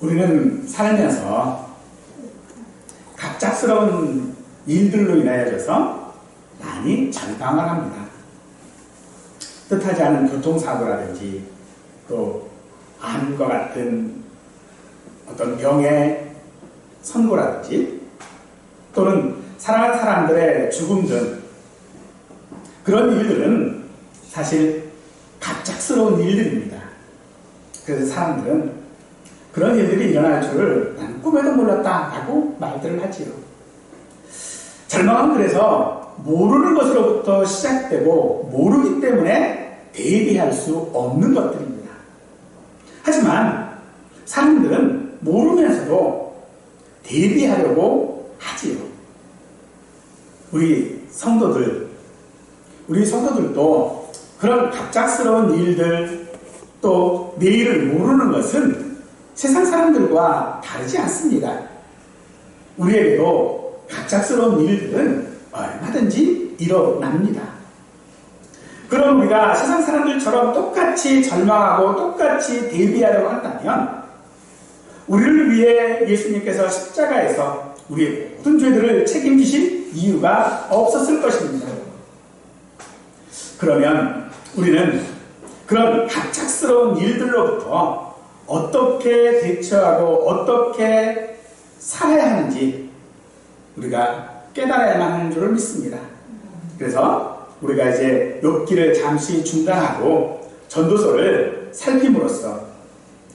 우리는 살면서 갑작스러운 일들로 인하여져서 많이 절망을 합니다. 뜻하지 않은 교통사고라든지 또 암과 같은 어떤 병의 선고라든지 또는 사랑하는 사람들의 죽음 등 그런 일들은 사실 갑작스러운 일들입니다. 그래서 사람들은 그런 일들이 일어날 줄을 난 꿈에도 몰랐다라고 말들을 하지요. 절망은 그래서 모르는 것으로부터 시작되고 모르기 때문에 대비할 수 없는 것들입니다. 하지만 사람들은 모르면서도 대비하려고 하지요. 우리 성도들도 그런 갑작스러운 일들 또 내일을 모르는 것은 세상 사람들과 다르지 않습니다. 우리에게도 갑작스러운 일들은 얼마든지 일어납니다. 그럼 우리가 세상 사람들처럼 똑같이 절망하고 똑같이 대비하려고 한다면 우리를 위해 예수님께서 십자가에서 우리의 모든 죄들을 책임지실 이유가 없었을 것입니다. 그러면 우리는 그런 갑작스러운 일들로부터 어떻게 대처하고 어떻게 살아야 하는지 우리가 깨달아야만 하는 줄을 믿습니다. 그래서 우리가 이제 욥기를 잠시 중단하고 전도서를 살핌으로써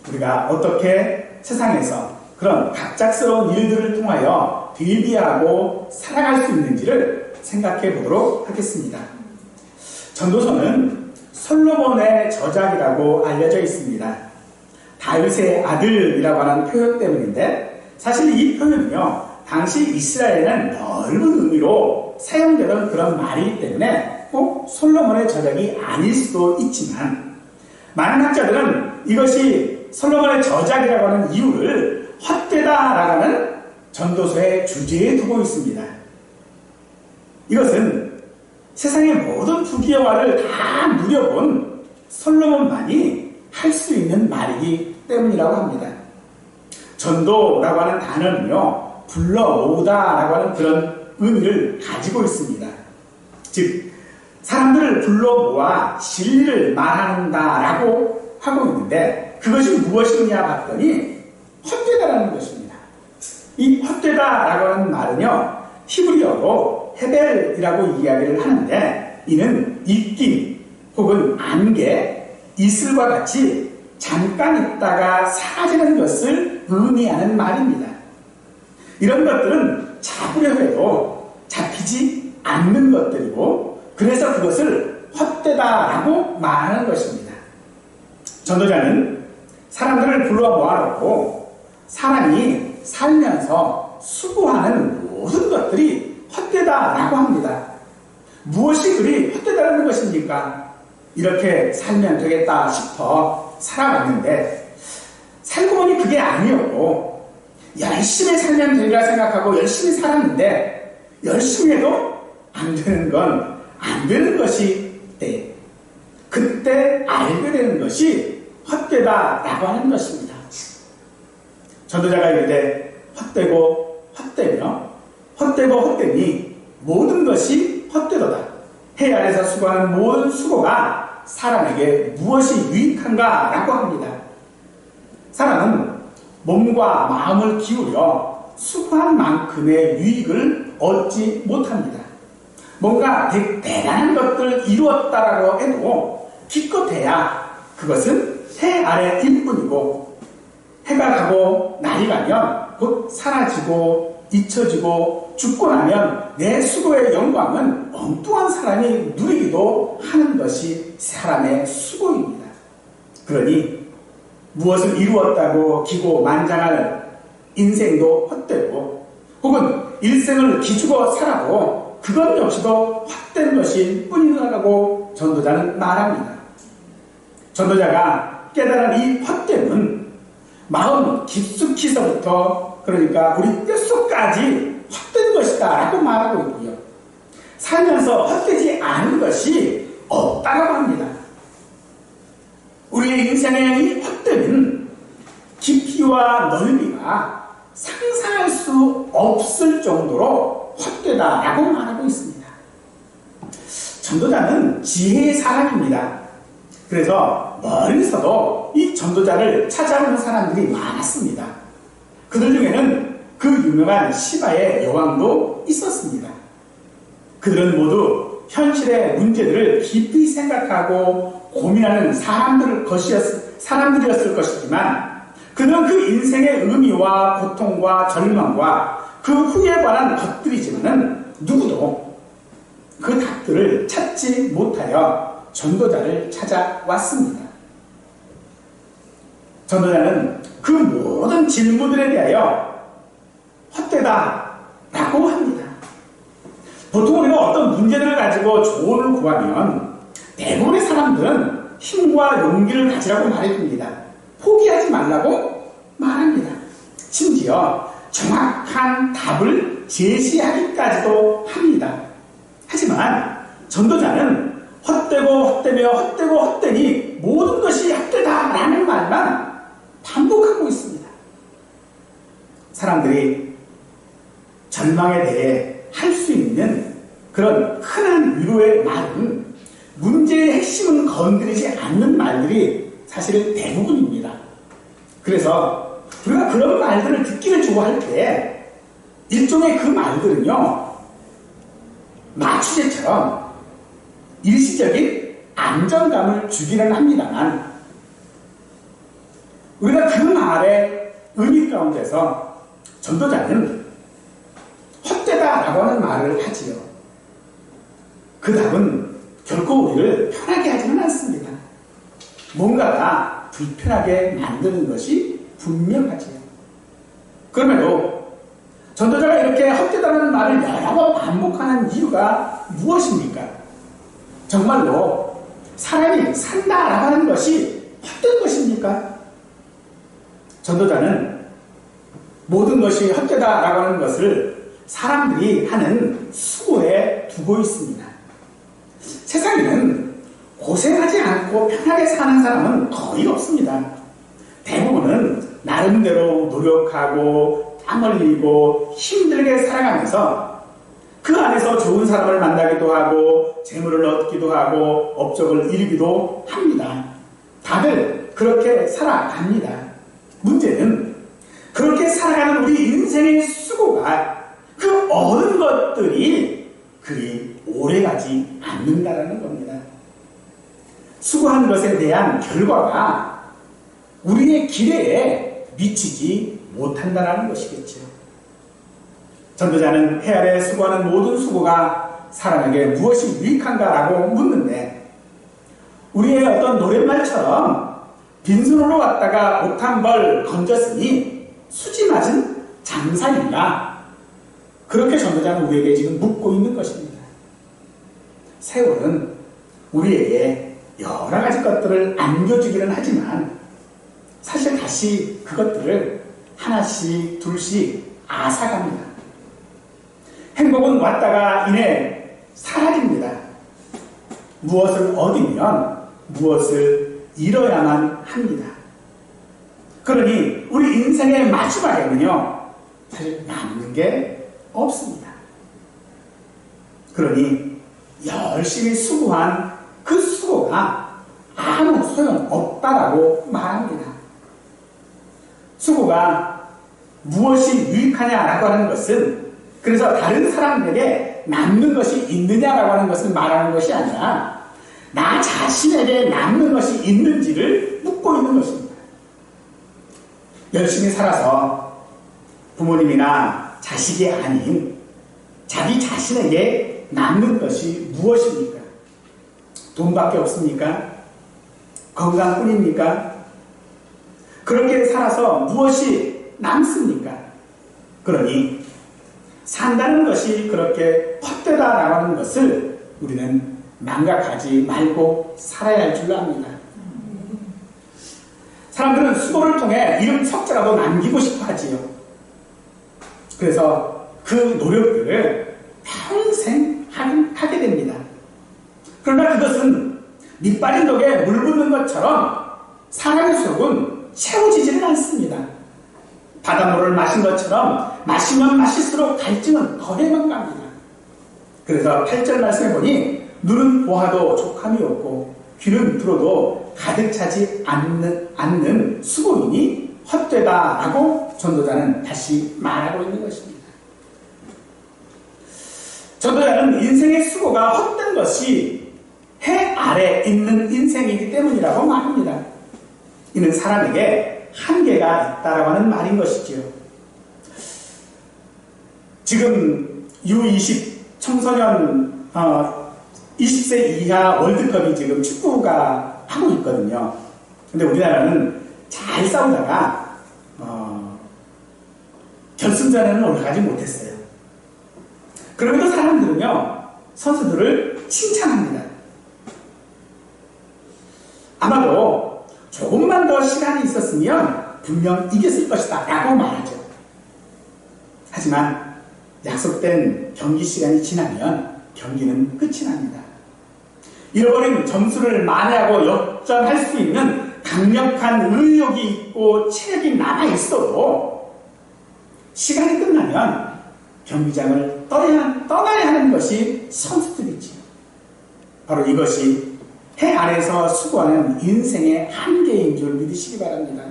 우리가 어떻게 세상에서 그런 갑작스러운 일들을 통하여 대비하고 살아갈 수 있는지를 생각해 보도록 하겠습니다. 전도서는 솔로몬의 저작이라고 알려져 있습니다. 다윗의 아들이라고 하는 표현 때문인데 사실 이 표현은요 당시 이스라엘에는 넓은 의미로 사용되던 그런 말이기 때문에 꼭 솔로몬의 저작이 아닐 수도 있지만 많은 학자들은 이것이 솔로몬의 저작이라고 하는 이유를 헛되다라고 하는 전도서의 주제에 두고 있습니다. 이것은 세상의 모든 부귀영화를 다 누려본 솔로몬만이 할 수 있는 말이기 때문이라고 합니다. 전도라고 하는 단어는요 불러모으다라고 하는 그런 의미를 가지고 있습니다. 즉 사람들을 불러 모아 진리를 말한다라고 하고 있는데 그것이 무엇이냐 봤더니 헛되다라는 것입니다. 이 헛되다라고 하는 말은요 히브리어로 헤벨이라고 이야기를 하는데 이는 입김 혹은 안개, 이슬과 같이 잠깐 있다가 사라지는 것을 의미하는 말입니다. 이런 것들은 잡으려 해도 잡히지 않는 것들이고 그래서 그것을 헛되다라고 말하는 것입니다. 전도자는 사람들을 불러 모아놓고 사람이 살면서 수고하는 모든 것들이 헛되다라고 합니다. 무엇이 그리 헛되다라는 것입니까? 이렇게 살면 되겠다 싶어 살아왔는데 살고 보니 그게 아니었고 열심히 살면 되리라 생각하고 열심히 살았는데 열심히 해도 안 되는 건 안 되는 것이 그때 알게 되는 것이 헛되다라고 하는 것입니다. 전도자가 이르되 헛되고 헛되며 헛되고 헛되니 모든 것이 헛되도다. 해 아래서 수고하는 모든 수고가 사람에게 무엇이 유익한가 라고 합니다. 사람은 몸과 마음을 기울여 수고한 만큼의 유익을 얻지 못합니다. 뭔가 대단한 것들을 이루었다라고 해도 기껏해야 그것은 해 아래일 뿐이고 해가 가고 날이 가면 곧 사라지고 잊혀지고 죽고 나면 내 수고의 영광은 엉뚱한 사람이 누리기도 하는 것이 사람의 수고입니다. 그러니 무엇을 이루었다고 기고만장할 인생도 헛되고 혹은 일생을 기죽어 살아도 그것 역시도 헛된 것일 뿐이라고 전도자는 말합니다. 전도자가 깨달은 이 헛됨은 마음 깊숙이서부터 그러니까 우리 뼛속까지 헛된 것이다 라고 말하고 있고요. 살면서 헛되지 않은 것이 없다라고 합니다. 우리의 인생의 이 헛됨은 깊이 깊이와 넓이가 상상할 수 없을 정도로 헛되다라고 말하고 있습니다. 전도자는 지혜의 사람입니다. 그래서 멀리서도 이 전도자를 찾아오는 사람들이 많았습니다. 그들 중에는 그 유명한 시바의 여왕도 있었습니다. 그들은 모두 현실의 문제들을 깊이 생각하고 고민하는 사람들이었을 것이지만 그는 그 인생의 의미와 고통과 절망과 그 후에 관한 것들이지만은 누구도 그 답들을 찾지 못하여 전도자를 찾아왔습니다. 전도자는 그 모든 질문들에 대하여 헛되다라고 합니다. 보통 우리가 어떤 문제들을 가지고 조언을 구하면 대부분의 사람들은 힘과 용기를 가지라고 말해줍니다. 포기하지 말라고 말합니다. 심지어 정확한 답을 제시하기까지도 합니다. 하지만 전도자는 헛되니 모든 것이 헛되다라는 말만 반복하고 있습니다. 사람들이 절망에 대해 할 수 있는 그런 흔한 위로의 말은 문제의 핵심은 건드리지 않는 말들이 사실 대부분입니다. 그래서 우리가 그런 말들을 듣기를 좋아할 때 일종의 그 말들은요, 마취제처럼 일시적인 안정감을 주기는 합니다만 우리가 그 말의 의미 가운데서 전도자는 헛되다라고 하는 말을 하지요. 그 답은 결코 우리를 편하게 하지는 않습니다. 뭔가가 불편하게 만드는 것이 분명하지요. 그럼에도 전도자가 이렇게 헛되다는 말을 여러 번 반복하는 이유가 무엇입니까? 정말로 사람이 산다라고 하는 것이 헛된 것입니까? 전도자는 모든 것이 헛되다라고 하는 것을 사람들이 하는 수고에 두고 있습니다. 세상에는 고생하지 않고 편하게 사는 사람은 거의 없습니다. 대부분은 나름대로 노력하고 땀 흘리고 힘들게 살아가면서 그 안에서 좋은 사람을 만나기도 하고 재물을 얻기도 하고 업적을 이루기도 합니다. 다들 그렇게 살아갑니다. 문제는 그렇게 살아가는 우리 인생의 수고가 그 얻은 것들이 그리 오래가지 않는다라는 겁니다. 수고한 것에 대한 결과가 우리의 기대에 미치지 못한다라는 것이겠죠. 전도자는 해 아래 수고하는 모든 수고가 사람에게 무엇이 유익한가라고 묻는데 우리의 어떤 노랫말처럼 빈손으로 왔다가 옷 한 벌 건졌으니 수지 맞은 장사인가? 그렇게 전도자는 우리에게 지금 묻고 있는 것입니다. 세월은 우리에게 여러 가지 것들을 안겨주기는 하지만 사실 다시 그것들을 하나씩 둘씩 앗아갑니다. 행복은 왔다가 이내 사라집니다. 무엇을 얻으면 무엇을 잃어야만 합니다. 그러니 우리 인생의 마지막에는요, 사실 남는 게 없습니다. 그러니 열심히 수고한 그 수고가 아무 소용없다라고 말합니다. 수고가 무엇이 유익하냐라고 하는 것은 그래서 다른 사람들에게 남는 것이 있느냐라고 하는 것을 말하는 것이 아니라 나 자신에게 남는 것이 있는지를 묻고 있는 것입니다. 열심히 살아서 부모님이나 자식이 아닌 자기 자신에게 남는 것이 무엇입니까? 돈밖에 없습니까? 건강뿐입니까? 그렇게 살아서 무엇이 남습니까? 그러니 산다는 것이 그렇게 헛되다라고 하는 것을 우리는 망각하지 말고 살아야 할 줄 압니다. 사람들은 수고를 통해 이름 석자라도 남기고 싶어 하지요. 그래서 그 노력들을 평생 하게 됩니다. 그러나 그것은 밑빠진 독에 물 붓는 것처럼 사람의 속은 채워지지는 않습니다. 바닷물을 마신 것처럼 마시면 마실수록 갈증은 더해만 갑니다. 그래서 8절 말씀해 보니 눈은 보아도 족함이 없고 귀는 들어도 가득 차지 않는 수고이니 헛되다라고 전도자는 다시 말하고 있는 것입니다. 전도자는 인생의 수고가 헛된 것이 해 아래 있는 인생이기 때문이라고 말합니다. 이는 사람에게 한계가 있다라고 하는 말인 것이지요. 지금 U20 청소년 20세 이하 월드컵이 지금 축구가 하고 있거든요. 근데 우리나라는 잘 싸우다가 결승전에는 올라가지 못했어요. 그럼에도 사람들은요, 선수들을 칭찬합니다. 아마도 조금만 더 시간이 있었으면 분명 이겼을 것이다 라고 말하죠. 하지만 약속된 경기 시간이 지나면 경기는 끝이 납니다. 잃어버린 점수를 만회하고 역전할 수 있는 강력한 의욕이 있고 체력이 남아있어도 시간이 끝나면 경기장을 떠나야 하는 것이 선수들이지요. 바로 이것이 해 아래서 수고하는 인생의 한계인 줄 믿으시기 바랍니다.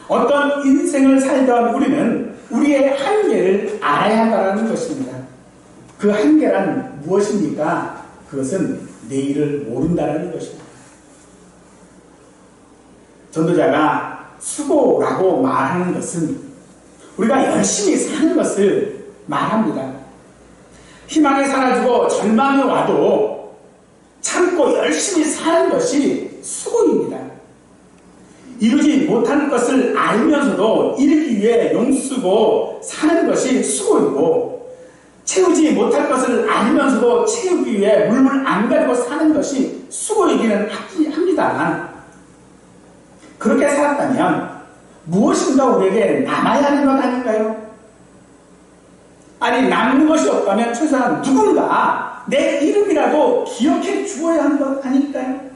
어떤 인생을 살던 우리는 우리의 한계를 알아야 한다는 것입니다. 그 한계란 무엇입니까? 그것은 내일을 모른다는 것입니다. 전도자가 수고라고 말하는 것은 우리가 열심히 사는 것을 말합니다. 희망이 사라지고 절망이 와도 참고 열심히 사는 것이 수고입니다. 이루지 못하는 것을 알면서도 이루기 위해 용쓰고 사는 것이 수고이고, 채우지 못할 것을 알면서도 채우기 위해 물을 안 가지고 사는 것이 수고이기는 합니다만, 그렇게 살았다면 무엇인가 우리에게 남아야 하는 것 아닌가요? 아니, 남는 것이 없다면 최소한 누군가 내 이름이라도 기억해 주어야 하는 것 아닐까요?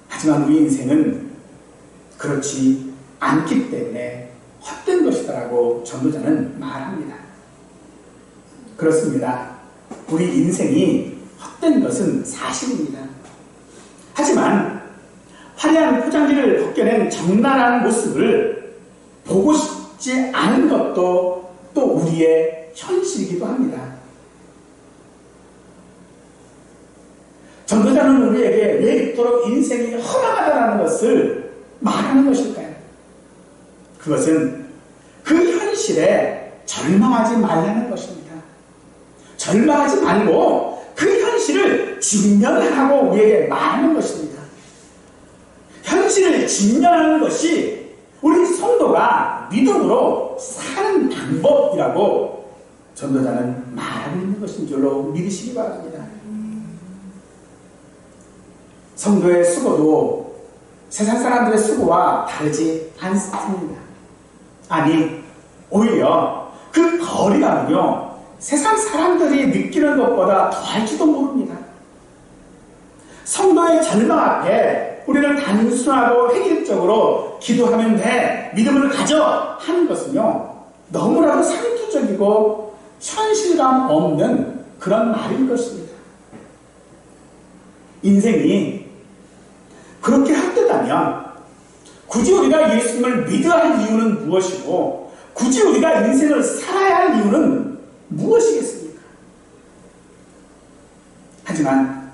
하지만 우리 인생은 그렇지 않기 때문에 헛된 것이다라고 전도자는 말합니다. 그렇습니다. 우리 인생이 헛된 것은 사실입니다. 하지만 화려한 포장지를 벗겨낸 적나라한 모습을 보고 싶지 않은 것도 또 우리의 현실이기도 합니다. 전도자는 우리에게 왜 이토록 인생이 허망하다는 것을 말하는 것일까요? 그것은 그 현실에 절망하지 말라는 것입니다. 절망하지 말고 그 현실을 직면하고 우리에게 말하는 것입니다. 현실을 직면하는 것이 우리 성도가 믿음으로 사는 방법이라고 전도자는 말하고 있는 것인 줄로 믿으시기 바랍니다. 성도의 수고도 세상 사람들의 수고와 다르지 않습니다. 아니, 오히려 그 거리감은요, 세상 사람들이 느끼는 것보다 더할지도 모릅니다. 성도의 절망 앞에 우리는 단순하고 획일적으로 기도하면 돼, 믿음을 가져 하는 것은요, 너무나도 상투적이고 현실감 없는 그런 말인 것입니다. 인생이 그렇게 헛되다면 굳이 우리가 예수님을 믿어야 할 이유는 무엇이고, 굳이 우리가 인생을 살아야 할 이유는 무엇이겠습니까? 하지만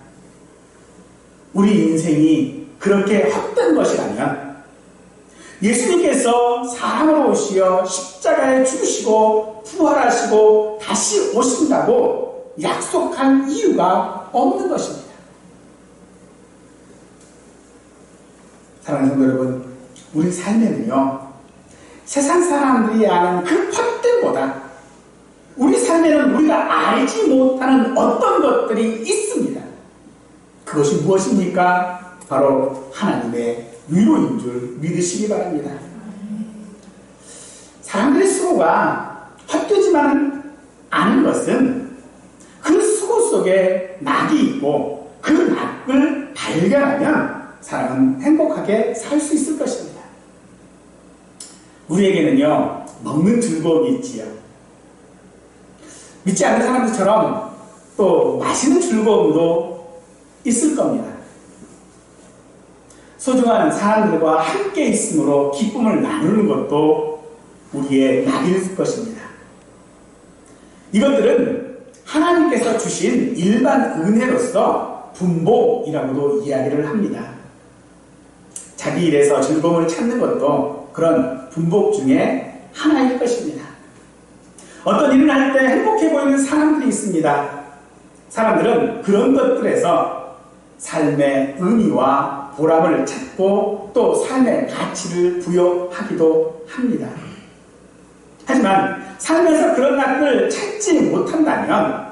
우리 인생이 그렇게 헛된 것이라면 예수님께서 사람으로 오시어 십자가에 죽으시고 부활하시고 다시 오신다고 약속한 이유가 없는 것입니다. 사랑하는 성도 여러분, 우리 삶에는요, 세상 사람들이 아는 그 헛됨보다 우리 삶에는 우리가 알지 못하는 어떤 것들이 있습니다. 그것이 무엇입니까? 바로 하나님의 위로인 줄 믿으시기 바랍니다. 사람들의 수고가 헛되지만 않은 것은 그 수고 속에 낙이 있고 그 낙을 발견하면 사람은 행복하게 살 수 있을 것입니다. 우리에게는요, 먹는 즐거움이 있지요. 믿지 않는 사람들처럼 또 마시는 즐거움도 있을 겁니다. 소중한 사람들과 함께 있음으로 기쁨을 나누는 것도 우리의 낙일 것입니다. 이것들은 하나님께서 주신 일반 은혜로서 분복이라고도 이야기를 합니다. 자기 일에서 즐거움을 찾는 것도 그런 분복 중에 하나일 것입니다. 어떤 일을 할 때 행복해 보이는 사람들이 있습니다. 사람들은 그런 것들에서 삶의 의미와 보람을 찾고 또 삶의 가치를 부여하기도 합니다. 하지만 살면서 그런 것을 찾지 못한다면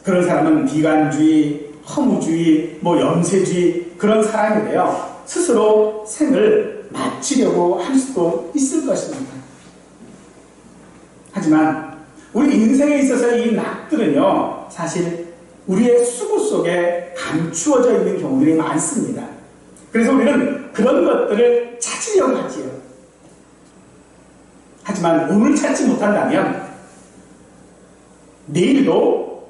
그런 사람은 비관주의, 허무주의, 염세주의 그런 사람이 되어 스스로 생을 마치려고 할 수도 있을 것입니다. 하지만 우리 인생에 있어서 이 낙들은요, 사실 우리의 수고 속에 감추어져 있는 경우들이 많습니다. 그래서 우리는 그런 것들을 찾으려고 하지요. 하지만 오늘 찾지 못한다면 내일도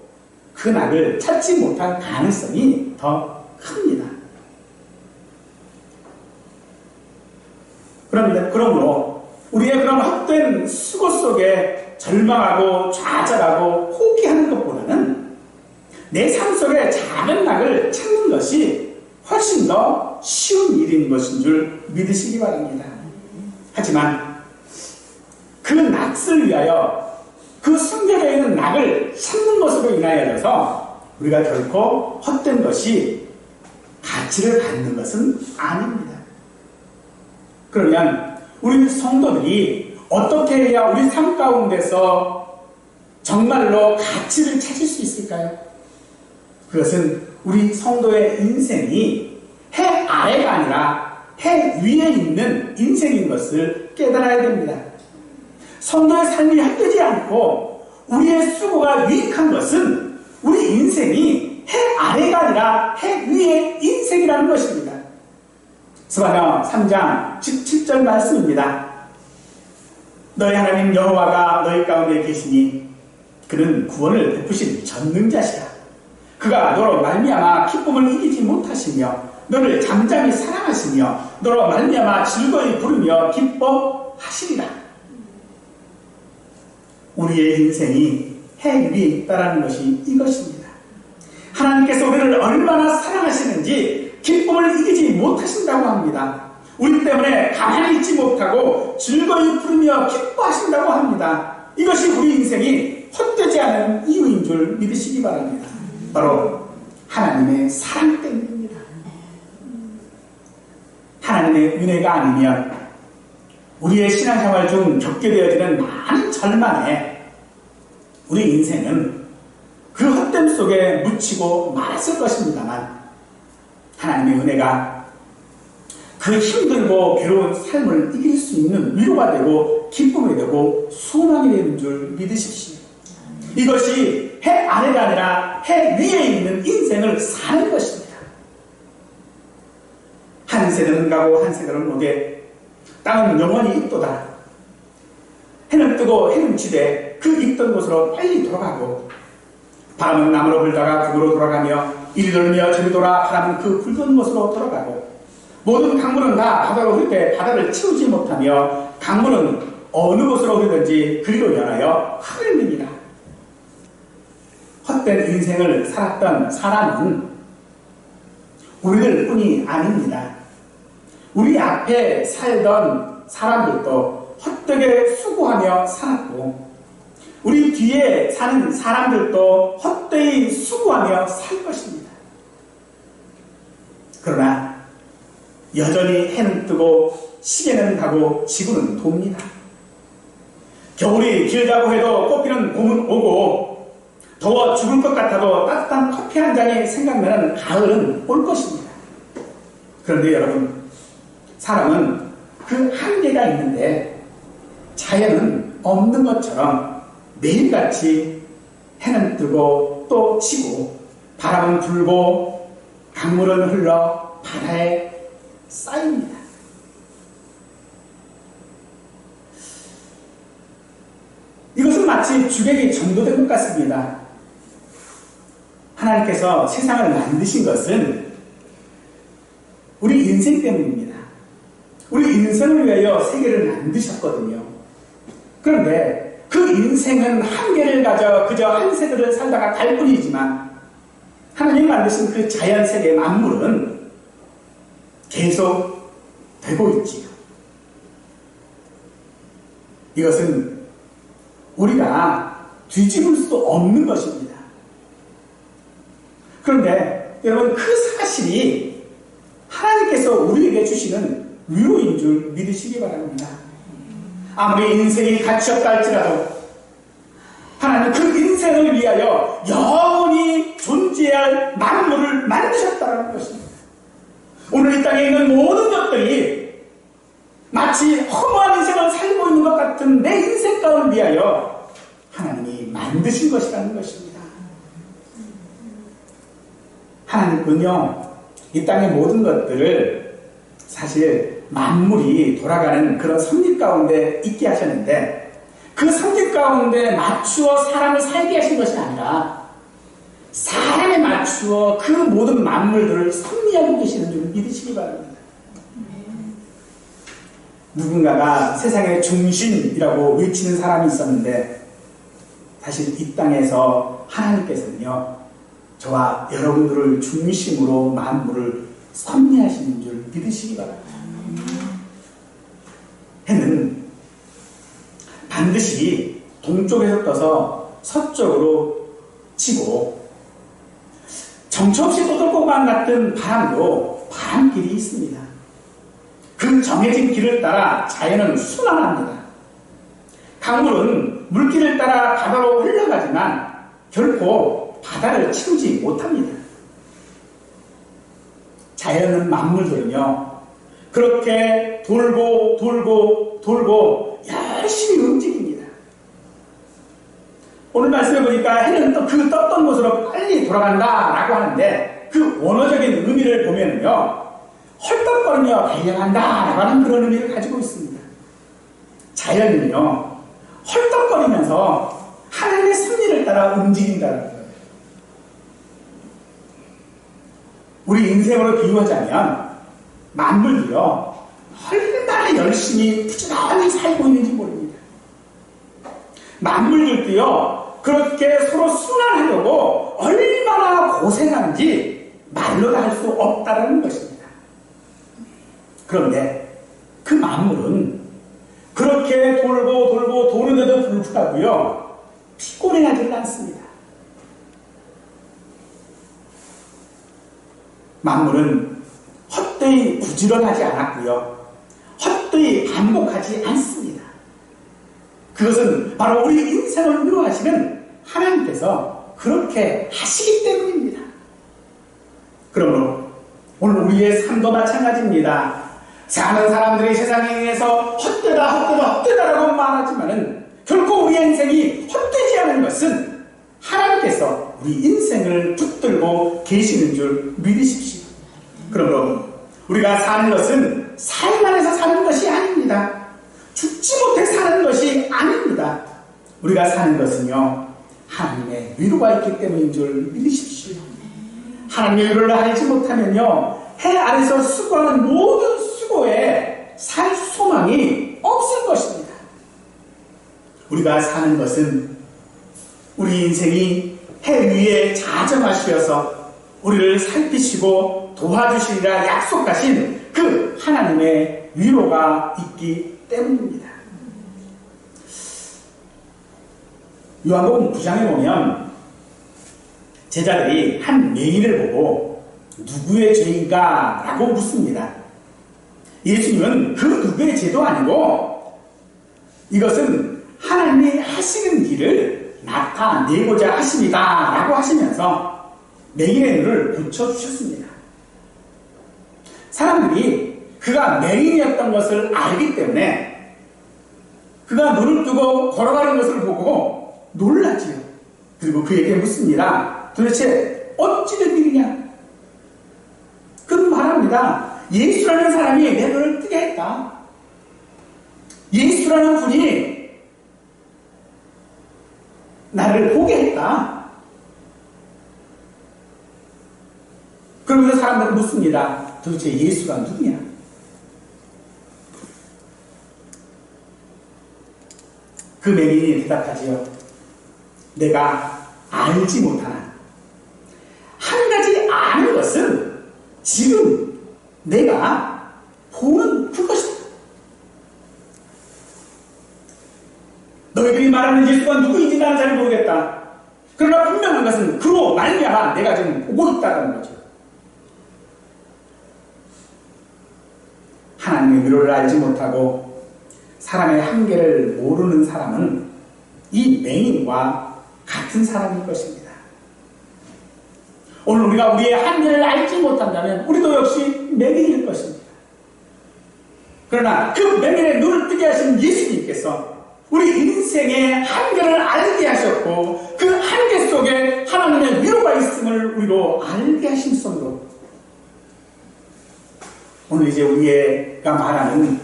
그 낙을 찾지 못할 가능성이 더 큽니다. 그러므로 우리의 그런 헛된 수고 속에 절망하고 좌절하고 포기하는 것보다는 내 삶 속에 작은 낙을 찾는 것이 훨씬 더 쉬운 일인 것인 줄 믿으시기 바랍니다. 하지만 그 낙을 위하여 그 숨겨져 있는 낙을 찾는 것으로 인하여서 우리가 결코 헛된 것이 가치를 갖는 것은 아닙니다. 그러면 우리 성도들이 어떻게 해야 우리 삶 가운데서 정말로 가치를 찾을 수 있을까요? 그것은 우리 성도의 인생이 해 아래가 아니라 해 위에 있는 인생인 것을 깨달아야 됩니다. 성도의 삶이 헛되지 않고 우리의 수고가 유익한 것은 우리 인생이 해 아래가 아니라 해 위의 인생이라는 것입니다. 스가랴 3장 17절 말씀입니다. 너희 하나님 여호와가 너희 가운데 계시니 그는 구원을 베푸신 전능자시다. 그가 너로 말미암아 기쁨을 이기지 못하시며 너를 잠잠히 사랑하시며 너로 말미암아 즐거이 부르며 기뻐하시리라. 우리의 인생이 해 위에 있다는 것이 이것입니다. 하나님께서 우리를 얼마나 사랑하시는지 기쁨을 이기지 못하신다고 합니다. 우리 때문에 가만히 있지 못하고 즐거이 부르며 기뻐하신다고 합니다. 이것이 우리 인생이 헛되지 않은 이유인 줄 믿으시기 바랍니다. 바로 하나님의 사랑 때문입니다. 하나님의 은혜가 아니면 우리의 신앙생활 중 겪게 되어지는 많은 절망에 우리 인생은 그 헛됨 속에 묻히고 말았을 것입니다만 하나님의 은혜가 그 힘들고 괴로운 삶을 이길 수 있는 위로가 되고 기쁨이 되고 소망이 되는 줄 믿으십시오. 이것이 해 아래가 아니라 해 위에 있는 인생을 사는 것입니다. 한 세대는 가고 한 세대는 오되 땅은 영원히 있도다. 해는 뜨고 해는 지되 그 있던 곳으로 빨리 돌아가고 바람은 남으로 불다가 북으로 돌아가며 이리 돌며 저리 돌아 바람은 그 붉은 곳으로 돌아가고 모든 강물은 다 바다로 흐를 때 바다를 채우지 못하며 강물은 어느 곳으로 흐르든지 그리로 연하여 흐릅니다. 헛된 인생을 살았던 사람은 우리들 뿐이 아닙니다. 우리 앞에 살던 사람들도 헛되게 수고하며 살았고 우리 뒤에 사는 사람들도 헛되이 수고하며 살 것입니다. 그러나 여전히 해는 뜨고 시계는 가고 지구는 돕니다. 겨울이 길다고 해도 꽃피는 봄은 오고 더워 죽을 것 같아도 따뜻한 커피 한 잔이 생각나는 가을은 올 것입니다. 그런데 여러분, 사람은 그 한계가 있는데 자연은 없는 것처럼 매일같이 해는 뜨고 또 지고 바람은 불고 강물은 흘러 바다에 쌓입니다. 이것은 마치 주객이 전도된 것 같습니다. 하나님께서 세상을 만드신 것은 우리 인생 때문입니다. 우리 인생을 위하여 세계를 만드셨거든요. 그런데 그 인생은 한계를 가져 그저 한 세대를 살다가 갈 뿐이지만 하나님 만드신 그 자연세계 만물은 계속 되고 있지요. 이것은 우리가 뒤집을 수 없는 것입니다. 그런데 여러분, 그 사실이 하나님께서 우리에게 주시는 위로인 줄 믿으시기 바랍니다. 아무리 인생이 가치 없다 할지라도 하나님 그 인생을 위하여 영원히 존재할 만물을 만드셨다는 것입니다. 오늘 이 땅에 있는 모든 것들이 마치 허무한 인생을 살고 있는 것 같은 내 인생 가운을 위하여 하나님이 만드신 것이라는 것입니다. 하나님은요, 이 땅의 모든 것들을 사실 만물이 돌아가는 그런 섭리 가운데 있게 하셨는데 그 섭리 가운데 맞추어 사람을 살게 하신 것이 아니라 사람에 맞추어 그 모든 만물들을 섭리하고 계시는 줄 믿으시기 바랍니다. 누군가가 세상의 중심이라고 외치는 사람이 있었는데 사실 이 땅에서 하나님께서는요, 저와 여러분들을 중심으로 만물을 섭리하시는 줄 믿으시기 바랍니다. 해는 반드시 동쪽에서 떠서 서쪽으로 치고 정처없이 떠돌고만 같은 바람도 바람길이 있습니다. 그 정해진 길을 따라 자연은 순환합니다. 강물은 물길을 따라 바다로 흘러가지만 결코 바다를 치우지 못합니다. 자연은 만물들은요, 그렇게 돌고 돌고 돌고 열심히 움직입니다. 오늘 말씀해 보니까 해는 또 그 떴던 곳으로 빨리 돌아간다라고 하는데 그 원어적인 의미를 보면요, 헐떡거리며 달려간다라고 하는 그런 의미를 가지고 있습니다. 자연은요, 헐떡거리면서 하나님의 섭리를 따라 움직인다는 거예요. 우리 인생으로 비유하자면 만물이요, 얼마나 열심히 부지런히 살고 있는지 모릅니다. 만물들도요, 그렇게 서로 순환하려고 얼마나 고생하는지 말로 다 할 수 없다는 것입니다. 그런데 그 만물은 그렇게 돌고 돌고 도는데도 불구하고요, 피곤해하지는 않습니다. 만물은 헛되이 부지런하지 않았고요, 헛되이 반복하지 않습니다. 그것은 바로 우리 인생을 위로하시는 하나님께서 그렇게 하시기 때문입니다. 그러므로 오늘 우리의 삶도 마찬가지입니다. 사는 사람들이 세상에 의해서 헛되다 헛되다 헛되다라고 말하지만은 결코 우리의 인생이 헛되지 않은 것은 하나님께서 우리 인생을 붙들고 계시는 줄 믿으십시오. 그러므로 우리가 사는 것은 삶 안에서 사는 것이 아닙니다. 죽지 못해 사는 것이 아닙니다. 우리가 사는 것은요, 하나님의 위로가 있기 때문인 줄 믿으십시오. 하나님의 위로를 알지 못하면요, 해 아래서 수고하는 모든 수고에 살 소망이 없을 것입니다. 우리가 사는 것은 우리 인생이 해 위에 자정하시어서 우리를 살피시고 도와주시리라 약속하신 그 하나님의 위로가 있기 때문입니다. 요한복음 9장에 보면 제자들이 한 맹인을 보고 누구의 죄인가? 라고 묻습니다. 예수님은 그 누구의 죄도 아니고 이것은 하나님이 하시는 일을 나타내고자 하십니다 라고 하시면서 맹인의 눈을 고쳐주셨습니다. 사람들이 그가 맹인이었던 것을 알기 때문에 그가 눈을 뜨고 걸어가는 것을 보고 놀라지요. 그리고 그에게 묻습니다. 도대체 어찌된 일이냐? 그는 말합니다. 말합니다. 예수라는 사람이 내 눈을 뜨게 했다. 예수라는 분이 나를 보게 했다. 그러면서 사람들은 묻습니다. 도대체 예수가 누구냐? 그 맹인이 대답하지요. 내가 알지 못하나. 한 가지 아는 것은 지금 내가 보는 그것이다. 너희들이 말하는 예수가 누구인지 나는 잘 모르겠다. 그러나 분명한 것은 그로 말미암아 내가 지금 보고 있다는 거죠. 하나님의 위로를 알지 못하고 사람의 한계를 모르는 사람은 이 맹인과 같은 사람일 것입니다. 오늘 우리가 우리의 한계를 알지 못한다면 우리도 역시 맹인일 것입니다. 그러나 그 맹인의 눈을 뜨게 하신 예수님께서 우리 인생의 한계를 알게 하셨고 그 한계 속에 하나님의 위로가 있음을 우리로 알게 하신 손으로 오늘 이제 우리가 말하는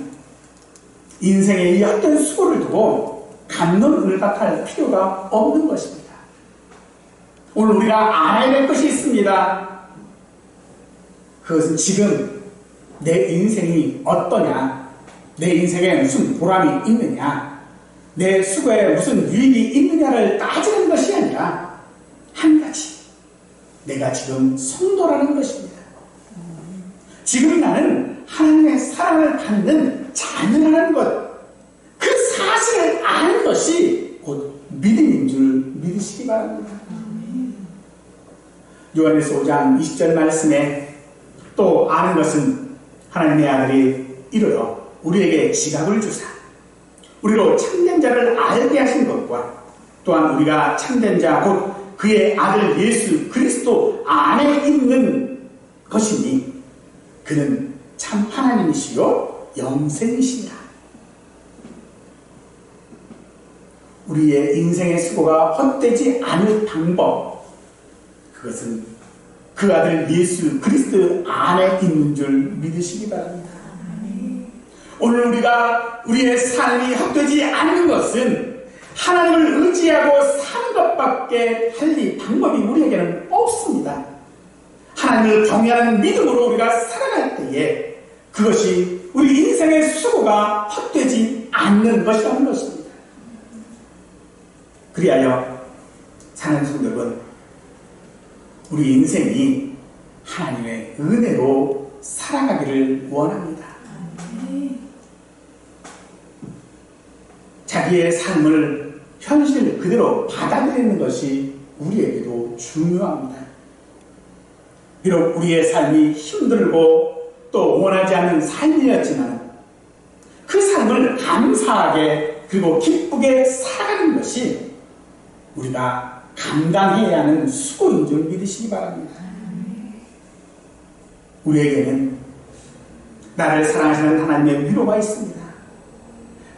인생의 이 어떤 수고를 두고 갑론을박할 필요가 없는 것입니다. 오늘 우리가 알아야 될 것이 있습니다. 그것은 지금 내 인생이 어떠냐, 내 인생에 무슨 보람이 있느냐, 내 수고에 무슨 유익이 있느냐를 따지는 것이 아니라 한 가지, 내가 지금 성도라는 것입니다. 지금 나는 하나님의 사랑을 받는 자녀라는 것, 그 사실을 아는 것이 곧 믿음인 줄 믿으시기 바랍니다. 요한일서 5장 20절 말씀에 또 아는 것은 하나님의 아들이 이르러 우리에게 지각을 주사 우리로 참된 자를 알게 하신 것과 또한 우리가 참된 자 곧 그의 아들 예수 그리스도 안에 있는 것이니 그는 참 하나님이시요 영생이시니라. 우리의 인생의 수고가 헛되지 않을 방법, 그것은 그 아들 예수 그리스도 안에 있는 줄 믿으시기 바랍니다. 오늘 우리가 우리의 삶이 헛되지 않는 것은 하나님을 의지하고 사는 것밖에 할 이 방법이 우리에게는 없습니다. 하나님을 경외하는 믿음으로 우리가 살아갈 때에 그것이 우리 인생의 수고가 헛되지 않는 것이라는 것입니다. 그리하여 사랑하는 성도 여러분, 우리 인생이 하나님의 은혜로 살아가기를 원합니다. 자기의 삶을 현실 그대로 받아들이는 것이 우리에게도 중요합니다. 비록 우리의 삶이 힘들고 또 원하지 않는 삶이었지만 그 삶을 감사하게 그리고 기쁘게 살아가는 것이 우리가 감당해야 하는 수고인 줄 믿으시기 바랍니다. 우리에게는 나를 사랑하시는 하나님의 위로가 있습니다.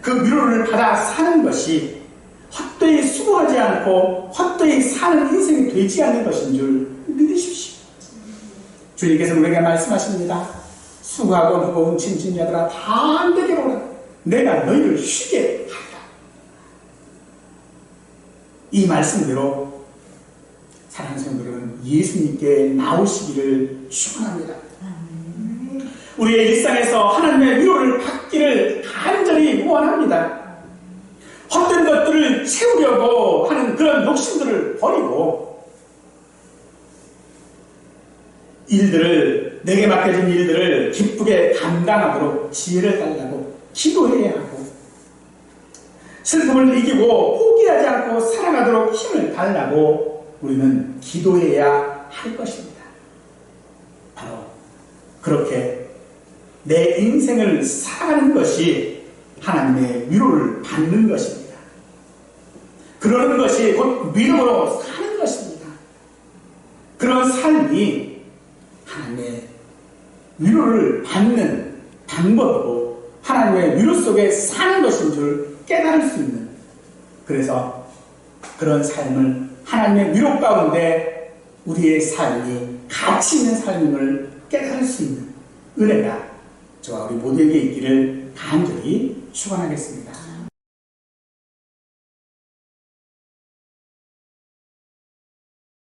그 위로를 받아 사는 것이 헛되이 수고하지 않고 헛되이 사는 인생이 되지 않는 것인 줄 믿으십시오. 주님께서 우리에게 말씀하십니다. 수고하고 무거운 짐진 자들아 다 내게로 오라. 내가 너희를 쉬게 하리라. 이 말씀대로 사랑하는 성도들은 예수님께 나오시기를 축원합니다. 우리의 일상에서 하나님의 위로를 받기를 간절히 원합니다. 헛된 것들을 채우려고 하는 그런 욕심들을 버리고 내게 맡겨진 일들을 기쁘게 감당하도록 지혜를 달라고 기도해야 하고 슬픔을 이기고 포기하지 않고 살아가도록 힘을 달라고 우리는 기도해야 할 것입니다. 바로 그렇게 내 인생을 살아가는 것이 하나님의 위로를 받는 것입니다. 그러는 것이 곧 믿음으로 사는 것입니다. 그런 삶이 하나님의 위로를 받는 방법이고 하나님의 위로 속에 사는 것인 줄 깨달을 수 있는, 그래서 그런 삶을 하나님의 위로 가운데 우리의 삶이 가치 있는 삶임을 깨달을 수 있는 은혜가 저와 우리 모두에게 있기를 간절히 축원하겠습니다.